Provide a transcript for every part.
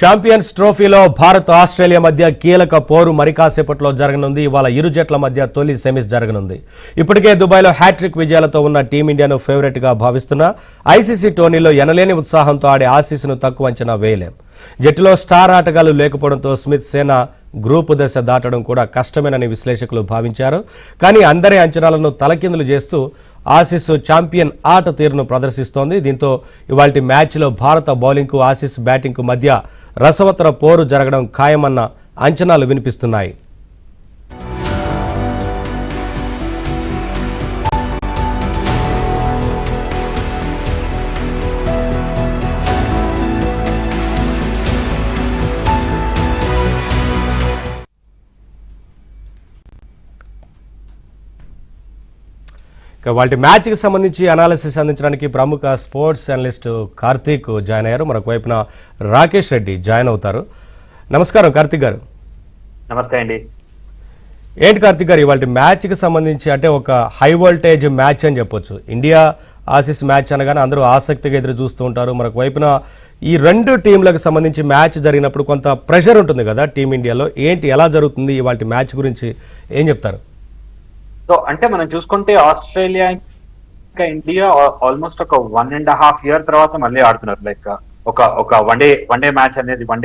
Champions ట్రోఫీలో Bharat Australia మధ్య కీలక పోరు మరికాసేపట్లో జరగనుంది. ఇవాళ ఇరు జట్ల మధ్య తొలి సెమీస్ జరగనుంది. ఇప్పటికే దుబాయ్లో హ్యాట్రిక్ విజయాలతో ఉన్న టీమిండియాను ఫేవరెట్ గా భావిస్తున్న ఐసీసీ టోర్నీలో ఎనలేని ఉత్సాహంతో ఆడే ఆసీస్ను తక్కువ అంచనా వేయలేం. జట్టులో స్టార్ ఆటగాళ్లు లేకపోవడంతో స్మిత్ సేన గ్రూపు దశ దాటడం కూడా కష్టమేనని విశ్లేషకులు భావించారు. కానీ అందరి అంచనాలను తలకిందులు చేస్తూ ఆసీస్ ఛాంపియన్ ఆట తీరును ప్రదర్శిస్తోంది. దీంతో ఇవాల్టి మ్యాచ్లో భారత బౌలింగ్కు ఆసీస్ బ్యాటింగ్కు మధ్య రసవత్తర పోరు జరగడం ఖాయమన్న అంచనాలు వినిపిస్తున్నాయి. వాటి మ్యాచ్కి సంబంధించి అనాలిసిస్ అందించడానికి ప్రముఖ స్పోర్ట్స్ అనలిస్ట్ కార్తీక్ జాయిన్ అయ్యారు. మరొక వైపున రాకేష్ రెడ్డి జాయిన్ అవుతారు. నమస్కారం కార్తీక్ గారు. నమస్తే అండి. ఏంటి కార్తీక్ గారు, ఇవాళ మ్యాచ్కి సంబంధించి అంటే ఒక హై వోల్టేజ్ మ్యాచ్ అని చెప్పొచ్చు. ఇండియా ఆసీస్ మ్యాచ్ అనగానే అందరూ ఆసక్తిగా ఎదురు చూస్తూ ఉంటారు. మరొక వైపున ఈ రెండు టీంలకు సంబంధించి మ్యాచ్ జరిగినప్పుడు కొంత ప్రెషర్ ఉంటుంది కదా టీమిండియాలో. ఏంటి, ఎలా జరుగుతుంది ఇవాళ మ్యాచ్ గురించి ఏం చెప్తారు? సో అంటే మనం చూసుకుంటే ఆస్ట్రేలియా ఇంకా ఇండియా ఆల్మోస్ట్ ఒక 1.5 year తర్వాత మళ్ళీ ఆడుతున్నారు. లైక్ ఒక వన్ డే మ్యాచ్ అనేది వన్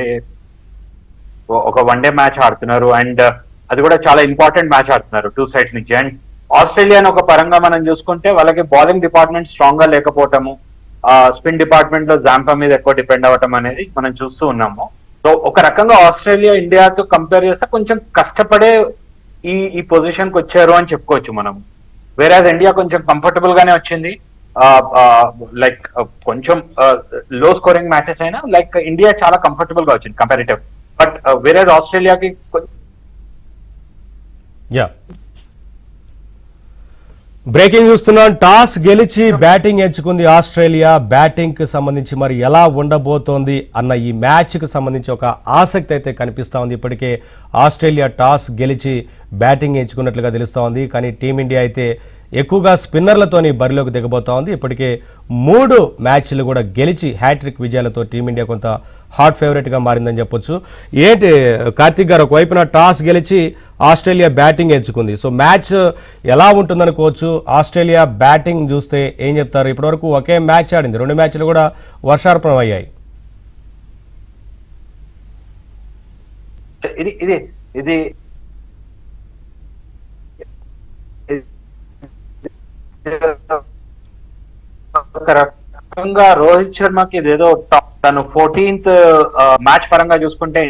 డే మ్యాచ్ ఆడుతున్నారు. అండ్ అది కూడా చాలా ఇంపార్టెంట్ మ్యాచ్ ఆడుతున్నారు టూ సైడ్స్ నుంచి. అండ్ ఆస్ట్రేలియాని ఒక పరంగా మనం చూసుకుంటే వాళ్ళకి బౌలింగ్ డిపార్ట్మెంట్ స్ట్రాంగ్ గా లేకపోవటము, స్పిన్ డిపార్ట్మెంట్ లో జాంపా మీద ఎక్కువ డిపెండ్ అవ్వటం అనేది మనం చూస్తూ ఉన్నాము. సో ఒక రకంగా ఆస్ట్రేలియా ఇండియాతో కంపేర్ చేస్తే కొంచెం కష్టపడే ఈ పొజిషన్ కి వచ్చారు అని చెప్పుకోవచ్చు మనం. వేరేజ్ ఇండియా కొంచెం కంఫర్టబుల్ గానే వచ్చింది. లైక్ కొంచెం లో స్కోరింగ్ మ్యాచెస్ అయినా లైక్ ఇండియా చాలా కంఫర్టబుల్ గా వచ్చింది కంపారిటివ్. బట్ వేరేజ్ ఆస్ట్రేలియాకి బ్రేకింగ్ చూస్తున్నాం. టాస్ గెలిచి బ్యాటింగ్ ఎంచుకుంది ఆస్ట్రేలియా. బ్యాటింగ్ కి సంబంధించి మరి ఎలా ఉండబోతోంది అన్న ఈ మ్యాచ్ కి సంబంధించి ఒక ఆసక్తి అయితే కనిపిస్తా ఉంది. ఇప్పటికే ఆస్ట్రేలియా టాస్ గెలిచి బ్యాటింగ్ ఎంచుకున్నట్లుగా తెలుస్తూ ఉంది. కానీ టీమిండియా అయితే ఎక్కువగా స్పిన్నర్లతోని బరిలోకి దిగబోతా ఉంది. ఇప్పటికే 3 మ్యాచ్లు కూడా గెలిచి హ్యాట్రిక్ విజయాలతో టీమిండియా కొంత హాట్ ఫేవరెట్గా మారిందని చెప్పొచ్చు. ఏంటి కార్తీక్ గారు, ఒకవైపున టాస్ గెలిచి ఆస్ట్రేలియా బ్యాటింగ్ ఎంచుకుంది. సో మ్యాచ్ ఎలా ఉంటుందనుకోవచ్చు? ఆస్ట్రేలియా బ్యాటింగ్ చూస్తే ఏం చెప్తారు? ఇప్పటివరకు ఒకే మ్యాచ్ ఆడింది, 2 మ్యాచ్లు కూడా వర్షార్పణం అయ్యాయి. ఇది ఒక రకంగా రోహిత్ శర్మకి ఇదేదో తను 14th మ్యాచ్ పరంగా చూసుకుంటే